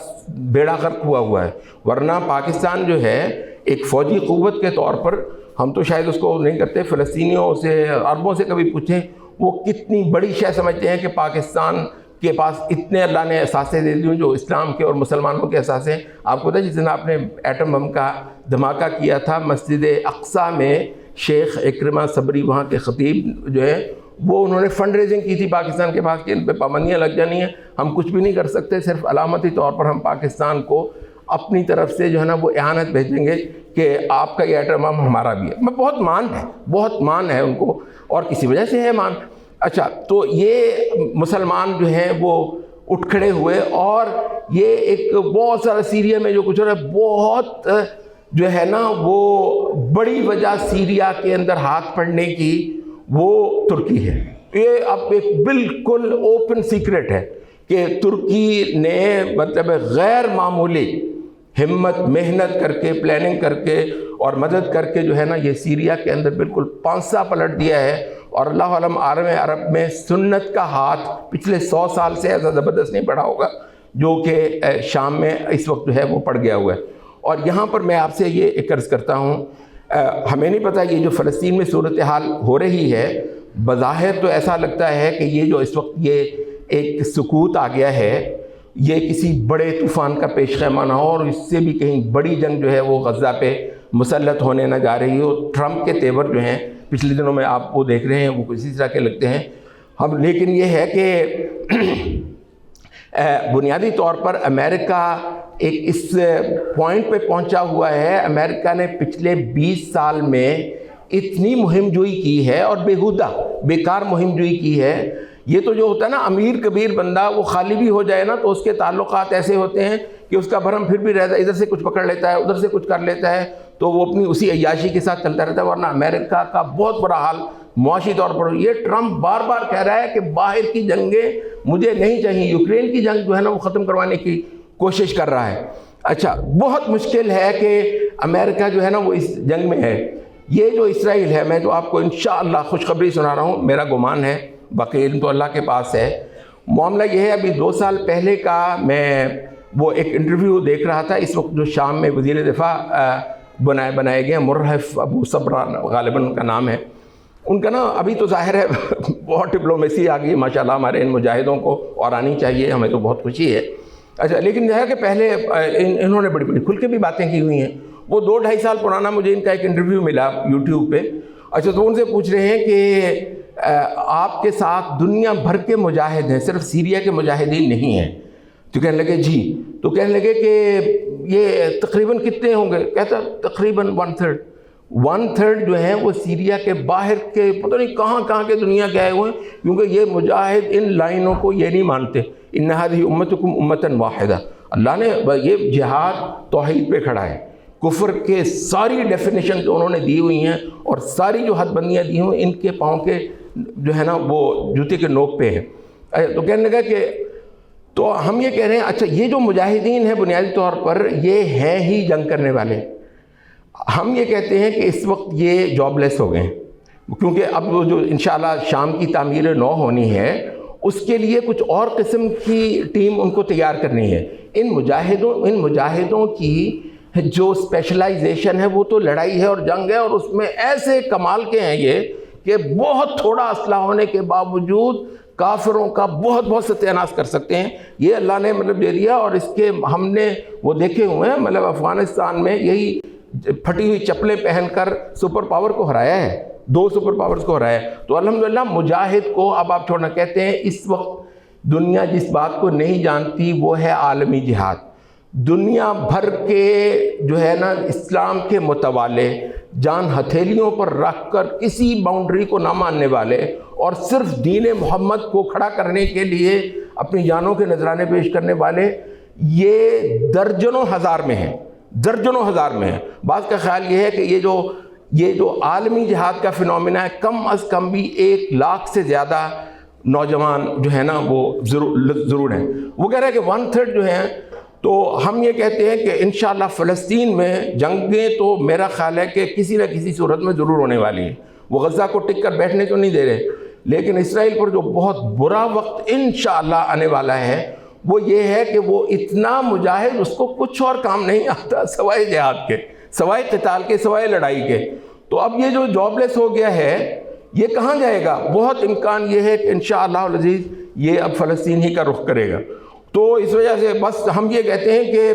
بیڑا غرق ہوا ہے، ورنہ پاکستان جو ہے ایک فوجی قوت کے طور پر، ہم تو شاید اس کو نہیں کرتے، فلسطینیوں سے عربوں سے کبھی پوچھیں وہ کتنی بڑی شے سمجھتے ہیں کہ پاکستان کے پاس اتنے اللہ نے اثاثے دے دیے جو اسلام کے اور مسلمانوں کے اثاثے۔ آپ کو پتہ ہے جس دن آپ نے ایٹم بم کا دھماکہ کیا تھا مسجد اقصیٰ میں، شیخ اکرمہ صبری وہاں کے خطیب جو ہے وہ انہوں نے فنڈ ریزنگ کی تھی پاکستان کے پاس کہ ان پہ پابندیاں لگ جانی ہیں، ہم کچھ بھی نہیں کر سکتے، صرف علامتی طور پر ہم پاکستان کو اپنی طرف سے جو ہے نا وہ اعانت بھیجیں گے کہ آپ کا یہ ایٹم بم ہمارا بھی ہے۔ میں بہت مان ہے ان کو، اور کسی وجہ سے ہے مان۔ اچھا، تو یہ مسلمان جو ہیں وہ اٹھ کھڑے ہوئے، اور یہ ایک بہت سارا سیریا میں جو کچھ ہو رہا ہے، بہت جو ہے نا وہ بڑی وجہ سیریا کے اندر ہاتھ پڑنے کی وہ ترکی ہے۔ یہ اب ایک بالکل اوپن سیکرٹ ہے کہ ترکی نے مطلب غیر معمولی ہمت محنت کر کے پلاننگ کر کے اور مدد کر کے جو ہے نا یہ سیریا کے اندر بالکل پانسا پلٹ دیا ہے، اور اللہ علم عالم عرب میں سنت کا ہاتھ پچھلے 100 سال سے ایسا زبردست نہیں پڑا ہوگا جو کہ شام میں اس وقت جو ہے وہ پڑ گیا ہوا ہے۔ اور یہاں پر میں آپ سے یہ ایک عرض کرتا ہوں، ہمیں نہیں پتہ یہ جو فلسطین میں صورتحال ہو رہی ہے، بظاہر تو ایسا لگتا ہے کہ یہ جو اس وقت یہ ایک سکوت آ گیا ہے، یہ کسی بڑے طوفان کا پیش خیمہ نہ ہو، اور اس سے بھی کہیں بڑی جنگ جو ہے وہ غزہ پہ مسلط ہونے نہ جا رہی ہو۔ ٹرمپ کے تیور جو ہیں پچھلے دنوں میں آپ وہ دیکھ رہے ہیں وہ اسی طرح کے لگتے ہیں۔ لیکن یہ ہے کہ بنیادی طور پر امریکہ ایک اس پوائنٹ پہ پہنچا ہوا ہے، امریکہ نے پچھلے 20 سال میں اتنی مہم جوئی کی ہے اور بیہودہ بیکار مہم جوئی کی ہے. یہ تو جو ہوتا ہے نا امیر کبیر بندہ، وہ خالی بھی ہو جائے نا تو اس کے تعلقات ایسے ہوتے ہیں کہ اس کا بھرم پھر بھی رہتا ہے، ادھر سے کچھ پکڑ لیتا ہے ادھر سے کچھ کر لیتا ہے، تو وہ اپنی اسی عیاشی کے ساتھ چلتا رہتا ہے. ورنہ امریکہ کا بہت بڑا حال معاشی طور پر، یہ ٹرمپ بار بار کہہ رہا ہے کہ باہر کی جنگیں مجھے نہیں چاہیے، یوکرین کی جنگ جو ہے نا وہ ختم کروانے کی کوشش کر رہا ہے. اچھا، بہت مشکل ہے کہ امریکہ جو ہے نا وہ اس جنگ میں ہے. یہ جو اسرائیل ہے، میں جو آپ کو انشاءاللہ خوشخبری سنا رہا ہوں، میرا گمان ہے، باقی علم تو اللہ کے پاس ہے. معاملہ یہ ہے، ابھی 2 سال پہلے کا میں وہ ایک انٹرویو دیکھ رہا تھا. اس وقت جو شام میں وزیر دفاع بنائے گئے مرحف ابو صبران غالباً ان کا نام ہے، ان کا نا ابھی تو ظاہر ہے بہت ڈپلومیسی آ گئی ماشاءاللہ ہمارے ان مجاہدوں کو، اور آنی چاہیے، ہمیں تو بہت خوشی ہے. اچھا، لیکن یہ ہے کہ پہلے انہوں نے بڑی کھل کے بھی باتیں کی ہوئی ہیں. وہ 2-2.5 سال پرانا مجھے ان کا ایک انٹرویو ملا یوٹیوب پہ. اچھا، تو ان سے پوچھ رہے ہیں کہ آپ کے ساتھ دنیا بھر کے مجاہد ہیں، صرف سیریا کے مجاہدین نہیں ہیں. تو کہنے لگے جی. تو کہنے لگے کہ یہ تقریباً کتنے ہوں گے؟ کہتا تقریباً 1/3 جو ہیں وہ سیریا کے باہر کے پتہ نہیں کہاں کے دنیا کے آئے ہوئے ہیں، کیونکہ یہ مجاہد ان لائنوں کو یہ نہیں مانتے. ان هذه امتکم امۃ واحدہ. اللہ نے یہ جہاد توحید پہ کھڑا ہے. کفر کے ساری ڈیفینیشن جو انہوں نے دی ہوئی ہیں اور ساری جو حد بندیاں دی ہوئی ان کے پاؤں کے جو ہے نا وہ جوتے کے نوک پہ ہے. تو کہنے لگا کہ تو ہم یہ کہہ رہے ہیں اچھا یہ جو مجاہدین ہیں بنیادی طور پر یہ ہیں ہی جنگ کرنے والے. ہم یہ کہتے ہیں کہ اس وقت یہ جاب لیس ہو گئے ہیں، کیونکہ اب جو انشاءاللہ شام کی تعمیر نو ہونی ہے اس کے لیے کچھ اور قسم کی ٹیم ان کو تیار کرنی ہے. ان مجاہدوں کی جو اسپیشلائزیشن ہے وہ تو لڑائی ہے اور جنگ ہے، اور اس میں ایسے کمال کے ہیں یہ کہ بہت تھوڑا اسلحہ ہونے کے باوجود کافروں کا بہت ستیاناش کر سکتے ہیں. یہ اللہ نے دے دیا، اور اس کے ہم نے وہ دیکھے ہوئے ہیں. افغانستان میں یہی پھٹی ہوئی چپلیں پہن کر سپر پاور کو ہرایا ہے، 2 سپر پاورز کو ہرایا ہے. تو الحمدللہ مجاہد کو اب آپ چھوڑنا کہتے ہیں. اس وقت دنیا جس بات کو نہیں جانتی وہ ہے عالمی جہاد. دنیا بھر کے جو ہے نا اسلام کے متوالے جان ہتھیلیوں پر رکھ کر کسی باؤنڈری کو نہ ماننے والے اور صرف دین محمد کو کھڑا کرنے کے لیے اپنی جانوں کے نذرانے پیش کرنے والے یہ درجنوں ہزار میں ہیں. بعض کا خیال یہ ہے کہ یہ جو عالمی جہاد کا فنومینا ہے کم از کم بھی 1 لاکھ سے زیادہ نوجوان جو ہے نا وہ ضرور ہیں. وہ کہہ رہے ہیں کہ 1/3 جو ہیں. تو ہم یہ کہتے ہیں کہ انشاءاللہ فلسطین میں جنگیں تو میرا خیال ہے کہ کسی نہ کسی صورت میں ضرور ہونے والی ہیں. وہ غزہ کو ٹک کر بیٹھنے تو نہیں دے رہے، لیکن اسرائیل پر جو بہت برا وقت انشاءاللہ آنے والا ہے وہ یہ ہے کہ وہ اتنا مجاہد اس کو کچھ اور کام نہیں آتا سوائے جہاد کے، سوائے قتال کے، سوائے لڑائی کے. تو اب یہ جو جاب لیس ہو گیا ہے یہ کہاں جائے گا؟ بہت امکان یہ ہے کہ انشاءاللہ العزیز یہ اب فلسطین ہی کا رخ کرے گا. تو اس وجہ سے بس ہم یہ کہتے ہیں کہ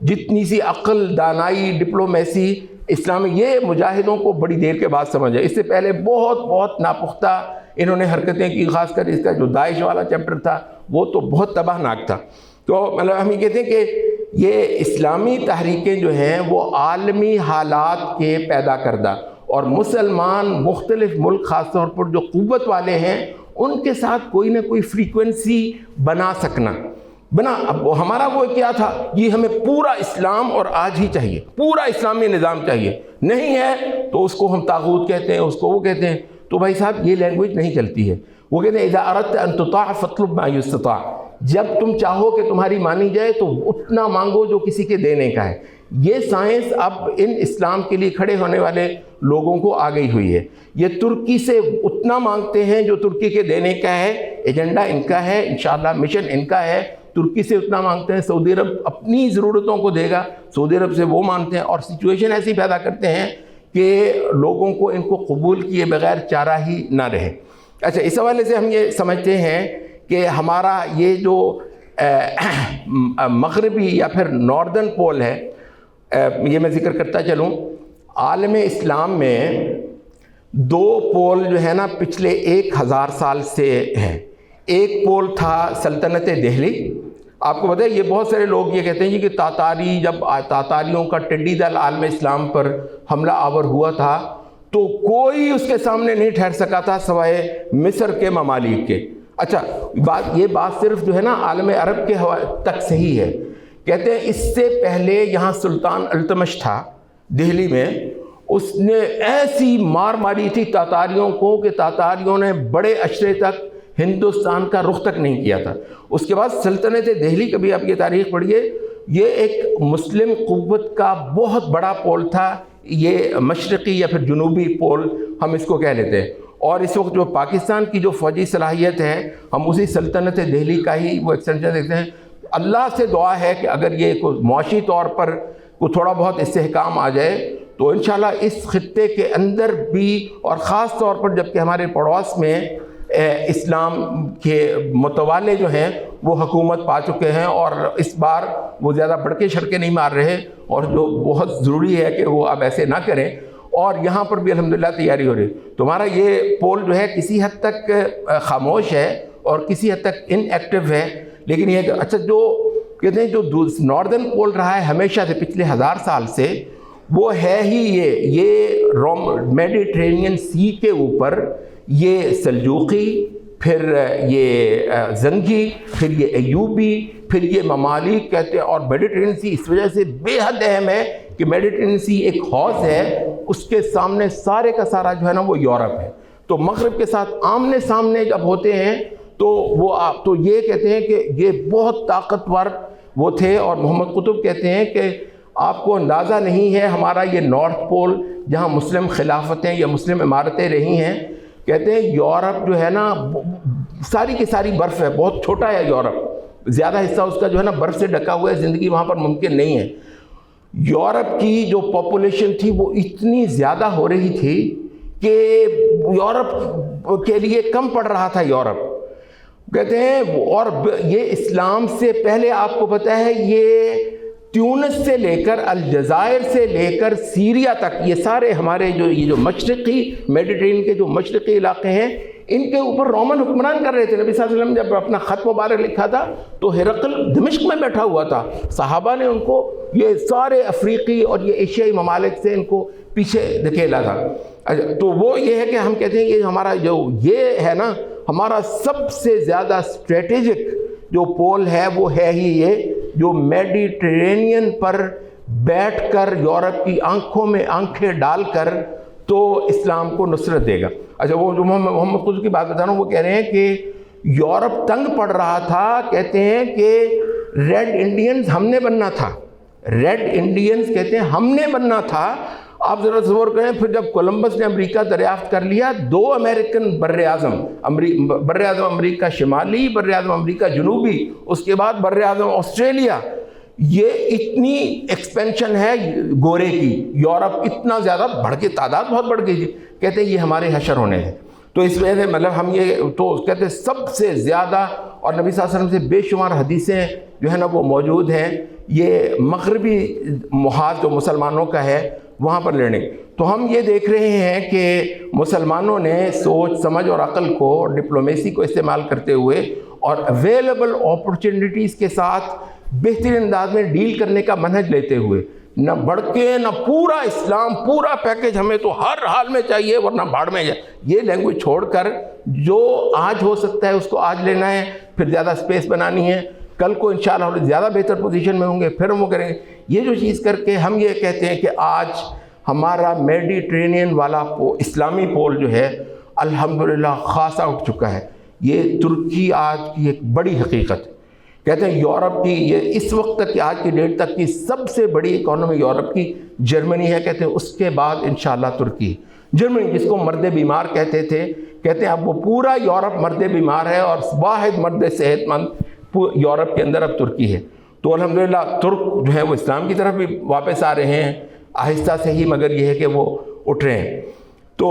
جتنی سی عقل، دانائی، ڈپلومیسی اسلامی یہ مجاہدوں کو بڑی دیر کے بعد سمجھ ہے. اس سے پہلے بہت ناپختہ انہوں نے حرکتیں کی، خاص کر اس کا جو داعش والا چیپٹر تھا وہ تو بہت تباہ ناک تھا. تو ہم یہ کہتے ہیں کہ یہ اسلامی تحریکیں جو ہیں وہ عالمی حالات کے پیدا کردہ، اور مسلمان مختلف ملک خاص طور پر جو قوت والے ہیں ان کے ساتھ کوئی نہ کوئی فریکوینسی بنا سکنا. اب ہمارا وہ کیا تھا، یہ ہمیں پورا اسلام اور آج ہی چاہیے، پورا اسلامی نظام چاہیے. نہیں ہے تو اس کو ہم طاغوت کہتے ہیں، اس کو وہ کہتے ہیں. تو بھائی صاحب یہ لینگویج نہیں چلتی ہے. وہ کہتے ہیں اذا اردت ان تطاع فاطلب ما یستطاع. جب تم چاہو کہ تمہاری مانی جائے تو اتنا مانگو جو کسی کے دینے کا ہے. یہ سائنس اب ان اسلام کے لیے کھڑے ہونے والے لوگوں کو آ گئی ہوئی ہے. یہ ترکی سے اتنا مانگتے ہیں جو ترکی کے دینے کا ہے، ایجنڈا ان کا ہے، انشاءاللہ مشن ان کا ہے. ترکی سے اتنا مانگتے ہیں، سعودی عرب اپنی ضرورتوں کو دے گا، سعودی عرب سے وہ مانتے ہیں، اور سچویشن ایسی پیدا کرتے ہیں کہ لوگوں کو ان کو قبول کیے بغیر چارہ ہی نہ رہے. اچھا، اس حوالے سے ہم یہ سمجھتے ہیں کہ ہمارا یہ جو مغربی یا پھر ناردرن پول ہے، یہ میں ذکر کرتا چلوں، عالم اسلام میں دو پول جو ہے نا پچھلے 1000 سال سے ہیں. ایک پول تھا سلطنت دہلی. آپ کو پتہ ہے یہ بہت سارے لوگ یہ کہتے ہیں جی کہ تاتاری، جب تاتاریوں کا ٹڈی دل عالم اسلام پر حملہ آور ہوا تھا تو کوئی اس کے سامنے نہیں ٹھہر سکا تھا سوائے مصر کے ممالک کے. اچھا یہ بات صرف جو ہے نا عالم عرب کے تک صحیح ہے. کہتے ہیں اس سے پہلے یہاں سلطان التمش تھا دہلی میں، اس نے ایسی مار ماری تھی تاتاریوں کو کہ تاتاریوں نے بڑے عشرے تک ہندوستان کا رخ تک نہیں کیا تھا. اس کے بعد سلطنت دہلی، کبھی آپ یہ تاریخ پڑھیے، یہ ایک مسلم قوت کا بہت بڑا پول تھا. یہ مشرقی یا پھر جنوبی پول ہم اس کو کہہ لیتے ہیں. اور اس وقت جو پاکستان کی جو فوجی صلاحیت ہے ہم اسی سلطنت دہلی کا ہی وہ ایکسٹینشن دیکھتے ہیں. اللہ سے دعا ہے کہ اگر یہ معاشی طور پر کوئی تھوڑا بہت استحکام آ جائے تو انشاءاللہ اس خطے کے اندر بھی، اور خاص طور پر جب کہ ہمارے پڑوس میں اسلام کے متوالے جو ہیں وہ حکومت پا چکے ہیں اور اس بار وہ زیادہ بڑکے شڑکے نہیں مار رہے، اور جو بہت ضروری ہے کہ وہ اب ایسے نہ کریں. اور یہاں پر بھی الحمدللہ تیاری ہو رہی. تمہارا یہ پول جو ہے کسی حد تک خاموش ہے اور کسی حد تک ان ایکٹیو ہے، لیکن یہ اچھا جو کہتے ہیں جو ناردرن پول رہا ہے ہمیشہ سے پچھلے 1000 سال سے، وہ ہے ہی یہ میڈیٹرینین سی کے اوپر یہ سلجوقی، پھر یہ زنگی، پھر یہ ایوبی، پھر یہ ممالک کہتے ہیں. اور میڈیٹرینین سی اس وجہ سے بے حد اہم ہے کہ میڈیٹرینین سی ایک حوض ہے، اس کے سامنے سارے کا سارا جو ہے نا وہ یورپ ہے. تو مغرب کے ساتھ آمنے سامنے جب ہوتے ہیں تو وہ تو یہ کہتے ہیں کہ یہ بہت طاقتور وہ تھے. اور محمد قطب کہتے ہیں کہ آپ کو اندازہ نہیں ہے ہمارا یہ نارتھ پول جہاں مسلم خلافتیں یا مسلم عمارتیں رہی ہیں، کہتے ہیں یورپ جو ہے نا ساری کی ساری برف ہے، بہت چھوٹا ہے یورپ، زیادہ حصہ اس کا جو ہے نا برف سے ڈھکا ہوا ہے، زندگی وہاں پر ممکن نہیں ہے. یورپ کی جو پاپولیشن تھی وہ اتنی زیادہ ہو رہی تھی کہ یورپ کے لیے کم پڑ رہا تھا یورپ. کہتے ہیں اور یہ اسلام سے پہلے آپ کو پتہ ہے یہ تیونس سے لے کر الجزائر سے لے کر سیریا تک یہ سارے ہمارے یہ جو مشرقی میڈیٹرینین کے جو مشرقی علاقے ہیں ان کے اوپر رومن حکمران کر رہے تھے. نبی صلی اللہ علیہ وسلم جب اپنا خط مبارک لکھا تھا تو ہرقل دمشق میں بیٹھا ہوا تھا. صحابہ نے ان کو یہ سارے افریقی اور یہ ایشیائی ممالک سے ان کو پیچھے دھکیلا تھا. تو وہ یہ ہے کہ ہم کہتے ہیں یہ ہمارا جو یہ ہے نا ہمارا سب سے زیادہ اسٹریٹجک جو پول ہے وہ ہے ہی یہ جو میڈیٹرینین پر بیٹھ کر یورپ کی آنکھوں میں آنکھیں ڈال کر تو اسلام کو نصرت دے گا. اچھا وہ جو محمد قطب کی بات بتا رہا ہوں وہ کہہ رہے ہیں کہ یورپ تنگ پڑ رہا تھا. کہتے ہیں کہ ریڈ انڈینز ہم نے بننا تھا، ریڈ انڈینز کہتے ہیں ہم نے بننا تھا. آپ ذرا تصور کریں پھر جب کولمبس نے امریکہ دریافت کر لیا 2 امریکن بر اعظم امریکہ شمالی، بر اعظم امریکہ جنوبی، اس کے بعد بر اعظم آسٹریلیا. یہ اتنی ایکسپینشن ہے گورے کی، یورپ اتنا زیادہ بڑھ کے تعداد بہت بڑھ گئی. کہتے ہیں یہ ہمارے حشر ہونے ہیں. تو اس وجہ سے مطلب ہم یہ تو کہتے ہیں سب سے زیادہ، اور نبی صلی اللہ علیہ وسلم سے بے شمار حدیثیں جو ہے نا وہ موجود ہیں یہ مغربی محاذ جو مسلمانوں کا ہے وہاں پر لڑنے. تو ہم یہ دیکھ رہے ہیں کہ مسلمانوں نے سوچ سمجھ اور عقل کو ڈپلومیسی کو استعمال کرتے ہوئے اور اویلیبل اپرچونٹیز کے ساتھ بہترین انداز میں ڈیل کرنے کا منہج لیتے ہوئے نہ بڑھ کے نہ پورا اسلام پورا پیکج ہمیں تو ہر حال میں چاہیے ورنہ بھاڑ میں جائے، یہ لینگویج چھوڑ کر جو آج ہو سکتا ہے اس کو آج لینا ہے، پھر زیادہ سپیس بنانی ہے، کل کو انشاءاللہ زیادہ بہتر پوزیشن میں ہوں گے پھر ہم وہ کریں گے. یہ جو چیز کر کے ہم یہ کہتے ہیں کہ آج ہمارا میڈیٹرینین والا اسلامی پول جو ہے الحمدللہ خاصا اٹھ چکا ہے. یہ ترکی آج کی ایک بڑی حقیقت ہے. کہتے ہیں یورپ کی یہ اس وقت تک آج کی ڈیٹ تک کی سب سے بڑی اکانومی یورپ کی جرمنی ہے. کہتے ہیں اس کے بعد انشاءاللہ ترکی. جرمنی جس کو مرد بیمار کہتے تھے، کہتے ہیں اب وہ پورا یورپ مرد بیمار ہے اور واحد مرد صحت مند یورپ کے اندر اب ترکی ہے. تو الحمدللہ ترک جو ہے وہ اسلام کی طرف بھی واپس آ رہے ہیں آہستہ سے ہی، مگر یہ ہے کہ وہ اٹھ رہے ہیں. تو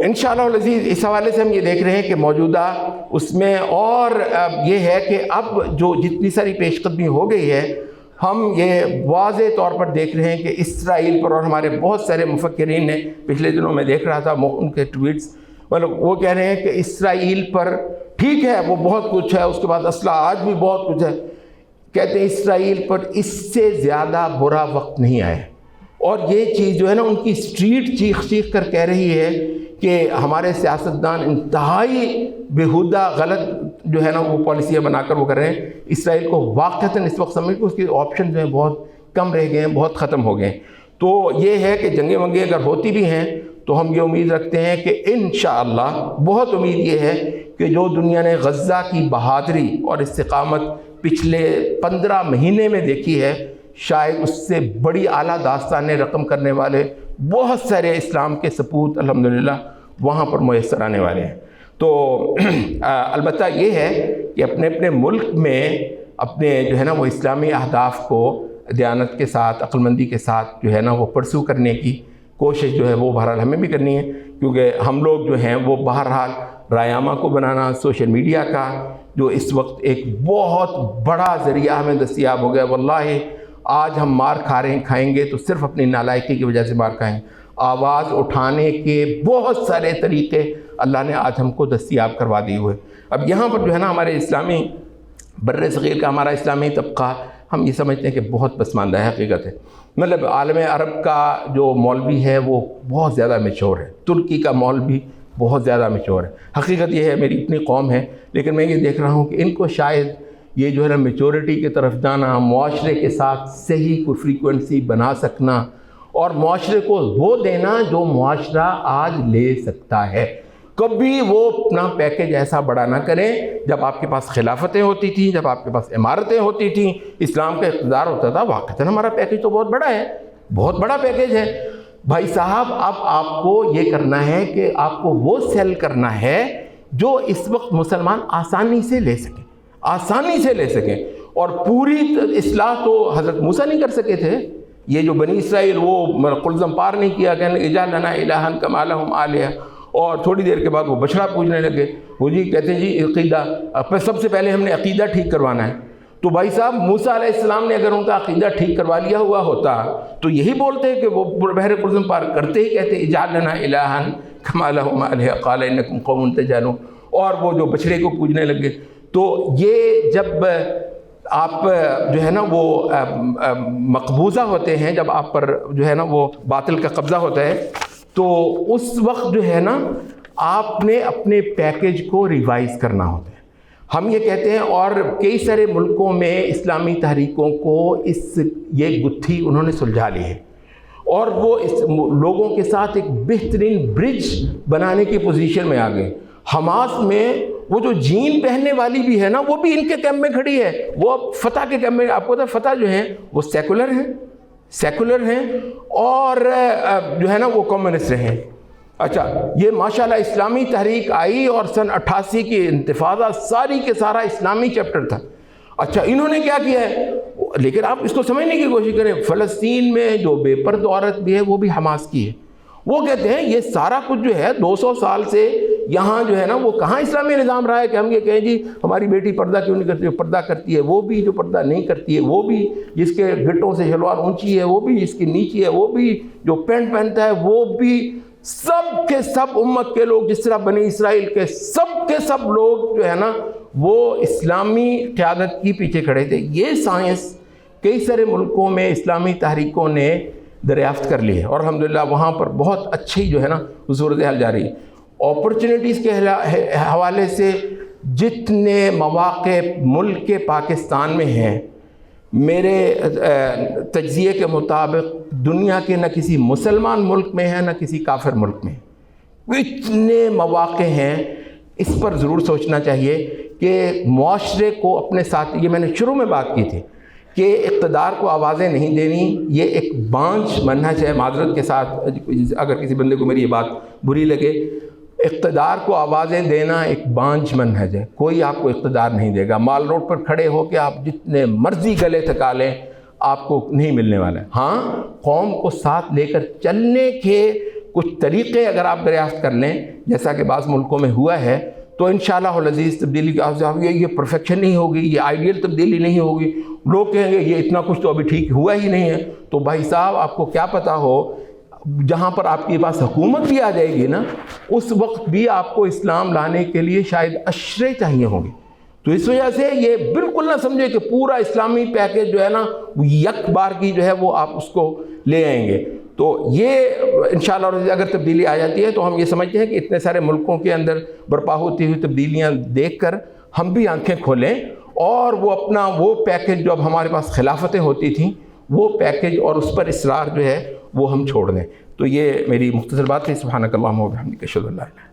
انشاءاللہ العزیز اس حوالے سے ہم یہ دیکھ رہے ہیں کہ موجودہ اس میں اور یہ ہے کہ اب جو جتنی ساری پیش قدمی ہو گئی ہے ہم یہ واضح طور پر دیکھ رہے ہیں کہ اسرائیل پر، اور ہمارے بہت سارے مفکرین نے پچھلے دنوں میں دیکھ رہا تھا ان کے ٹویٹس، مطلب وہ کہہ رہے ہیں کہ اسرائیل پر ٹھیک ہے وہ بہت کچھ ہے، اس کے بعد اسلحہ آج بھی بہت کچھ ہے، کہتے ہیں اسرائیل پر اس سے زیادہ برا وقت نہیں آیا. اور یہ چیز جو ہے نا ان کی اسٹریٹ چیخ چیخ کر کہہ رہی ہے کہ ہمارے سیاستدان انتہائی بیہودہ غلط جو ہے نا وہ پالیسیاں بنا کر وہ کر رہے ہیں. اسرائیل کو واقعتاً اس وقت سمجھ کہ اس کے آپشن جو ہیں بہت کم رہ گئے ہیں، بہت ختم ہو گئے ہیں. تو یہ ہے کہ جنگیں ونگیں اگر ہوتی بھی ہیں تو ہم یہ امید رکھتے ہیں کہ انشاءاللہ، بہت امید یہ ہے کہ جو دنیا نے غزہ کی بہادری اور استقامت پچھلے 15 مہینے میں دیکھی ہے، شاید اس سے بڑی اعلیٰ داستانیں رقم کرنے والے بہت سارے اسلام کے سپوت الحمدللہ وہاں پر میسر آنے والے ہیں. تو البتہ یہ ہے کہ اپنے اپنے ملک میں اپنے جو ہے نا وہ اسلامی اہداف کو دیانت کے ساتھ، عقل مندی کے ساتھ جو ہے نا وہ پرسو کرنے کی کوشش جو ہے وہ بہرحال ہمیں بھی کرنی ہے، کیونکہ ہم لوگ جو ہیں وہ بہرحال رایامہ کو بنانا، سوشل میڈیا کا جو اس وقت ایک بہت بڑا ذریعہ ہمیں دستیاب ہو گیا. واللہ آج ہم مار کھائیں گے تو صرف اپنی نالائکی کی وجہ سے مار کھائیں. آواز اٹھانے کے بہت سارے طریقے اللہ نے آج ہم کو دستیاب کروا دیے ہوئے. اب یہاں پر جو ہے نا ہمارے اسلامی بر صغیر کا ہمارا اسلامی طبقہ، ہم یہ سمجھتے ہیں کہ بہت پسماندہ ہے. حقیقت ہے مطلب عالم عرب کا جو مولوی ہے وہ بہت زیادہ میچور ہے، ترکی کا مولوی بہت زیادہ میچور ہے. حقیقت یہ ہے میری اپنی قوم ہے، لیکن میں یہ دیکھ رہا ہوں کہ ان کو شاید یہ جو ہے نا میچورٹی کی طرف جانا، معاشرے کے ساتھ صحیح کوئی فریکوینسی بنا سکنا اور معاشرے کو وہ دینا جو معاشرہ آج لے سکتا ہے. کبھی وہ اپنا پیکیج ایسا بڑا نہ کریں. جب آپ کے پاس خلافتیں ہوتی تھیں، جب آپ کے پاس عمارتیں ہوتی تھیں، اسلام کا اقتدار ہوتا تھا، واقعتاً ہمارا پیکیج تو بہت بڑا ہے، بہت بڑا پیکیج ہے. بھائی صاحب اب آپ کو یہ کرنا ہے کہ آپ کو وہ سیل کرنا ہے جو اس وقت مسلمان آسانی سے لے سکیں، آسانی سے لے سکیں. اور پوری اصلاح تو حضرت موسیٰ نہیں کر سکے تھے. یہ جو بنی اسرائیل وہ قلزم پار نہیں کیا، کہنے اجعل لنا الہا کما لہم آلہہ، اور تھوڑی دیر کے بعد وہ بچڑا پوجنے لگے. وہ جی کہتے ہیں جی عقیدہ، سب سے پہلے ہم نے عقیدہ ٹھیک کروانا ہے. تو بھائی صاحب موسیٰ علیہ السلام نے اگر ان کا عقیدہ ٹھیک کروا لیا ہوا ہوتا تو یہی بولتے کہ وہ بحر قلزم پار کرتے ہی کہتے اجعل لنا الہا کما لہم آلہہ قال انکم قوم تجہلون، اور وہ جو بچڑے کو پوجنے لگے. تو یہ جب آپ جو ہے نا وہ مقبوضہ ہوتے ہیں، جب آپ پر جو ہے نا وہ باطل کا قبضہ ہوتا ہے، تو اس وقت جو ہے نا آپ نے اپنے پیکیج کو ریوائز کرنا ہوتا ہے. ہم یہ کہتے ہیں، اور کئی سارے ملکوں میں اسلامی تحریکوں کو یہ گتھی انہوں نے سلجھا لی ہے، اور وہ اس لوگوں کے ساتھ ایک بہترین برج بنانے کی پوزیشن میں آ گئے. حماس میں وہ جو جین پہننے والی بھی ہے نا، وہ بھی ان کے کیمپ میں کھڑی ہے. وہ فتح کے کیمپ میں، آپ کو پتہ ہے فتح جو ہیں وہ سیکولر ہیں اور جو ہے نا وہ کمیونسٹ ہیں. اچھا، یہ ماشاءاللہ اسلامی تحریک آئی اور سن 88 کی انتفاضہ ساری کے سارا اسلامی چیپٹر تھا. اچھا، انہوں نے کیا کیا ہے؟ لیکن آپ اس کو سمجھنے کی کوشش کریں، فلسطین میں جو بے پردہ عورت بھی ہے وہ بھی حماس کی ہے. وہ کہتے ہیں یہ سارا کچھ جو ہے 200 سال سے یہاں جو ہے نا وہ کہاں اسلامی نظام رہا ہے کہ ہم یہ کہیں جی ہماری بیٹی پردہ کیوں نہیں کرتی؟ پردہ کرتی ہے وہ بھی، جو پردہ نہیں کرتی ہے وہ بھی، جس کے گھٹوں سے شلوار اونچی ہے وہ بھی، جس کی نیچی ہے وہ بھی، جو پینٹ پہنتا ہے وہ بھی. سب کے سب امت کے لوگ، جس طرح بنی اسرائیل کے سب لوگ جو ہے نا وہ اسلامی قیادت کی پیچھے کھڑے تھے. یہ سائنس کئی سارے ملکوں میں اسلامی تحریکوں نے دریافت کر لی ہے، اور الحمدللہ وہاں پر بہت اچھی جو ہے نا صورتحال جاری ہے. اپرچونیٹیز کے حوالے سے جتنے مواقع ملک کے پاکستان میں ہیں، میرے تجزیے کے مطابق دنیا کے نہ کسی مسلمان ملک میں ہے نہ کسی کافر ملک میں. اتنے مواقع ہیں، اس پر ضرور سوچنا چاہیے کہ معاشرے کو اپنے ساتھ، یہ میں نے شروع میں بات کی تھی کہ اقتدار کو آوازیں نہیں دینی، یہ ایک بانجھ منہج ہے. معذرت کے ساتھ اگر کسی بندے کو میری یہ بات بری لگے، اقتدار کو آوازیں دینا ایک بانجھ منہج ہے. کوئی آپ کو اقتدار نہیں دے گا. مال روڈ پر کھڑے ہو کے آپ جتنے مرضی گلے تھکا لیں، آپ کو نہیں ملنے والا ہے. ہاں، قوم کو ساتھ لے کر چلنے کے کچھ طریقے اگر آپ دریافت کر لیں، جیسا کہ بعض ملکوں میں ہوا ہے، تو انشاءاللہ العزیز تبدیلی کا یہ پرفیکشن نہیں ہوگی، یہ آئیڈیل تبدیلی نہیں ہوگی، لوگ کہیں گے یہ اتنا کچھ تو ابھی ٹھیک ہوا ہی نہیں ہے۔ تو بھائی صاحب آپ کو کیا پتہ ہو، جہاں پر آپ کے پاس حکومت بھی آ جائے گی نا، اس وقت بھی آپ کو اسلام لانے کے لیے شاید اشرے چاہیے ہوں گے۔ تو اس وجہ سے یہ بالکل نہ سمجھے کہ پورا اسلامی پیکیج جو ہے نا وہ یک بار کی جو ہے وہ آپ اس کو لے آئیں گے۔ تو یہ انشاءاللہ اگر تبدیلی آ جاتی ہے تو ہم یہ سمجھتے ہیں کہ اتنے سارے ملکوں کے اندر برپا ہوتی ہوئی تبدیلیاں دیکھ کر ہم بھی آنکھیں کھولیں، اور وہ اپنا وہ پیکیج جو اب ہمارے پاس خلافتیں ہوتی تھیں وہ پیکیج اور اس پر اصرار جو ہے وہ ہم چھوڑ دیں۔ تو یہ میری مختصر بات ہے۔ سبحانک اللہم و بحمدک، اشہد ان لا الہ الا انت۔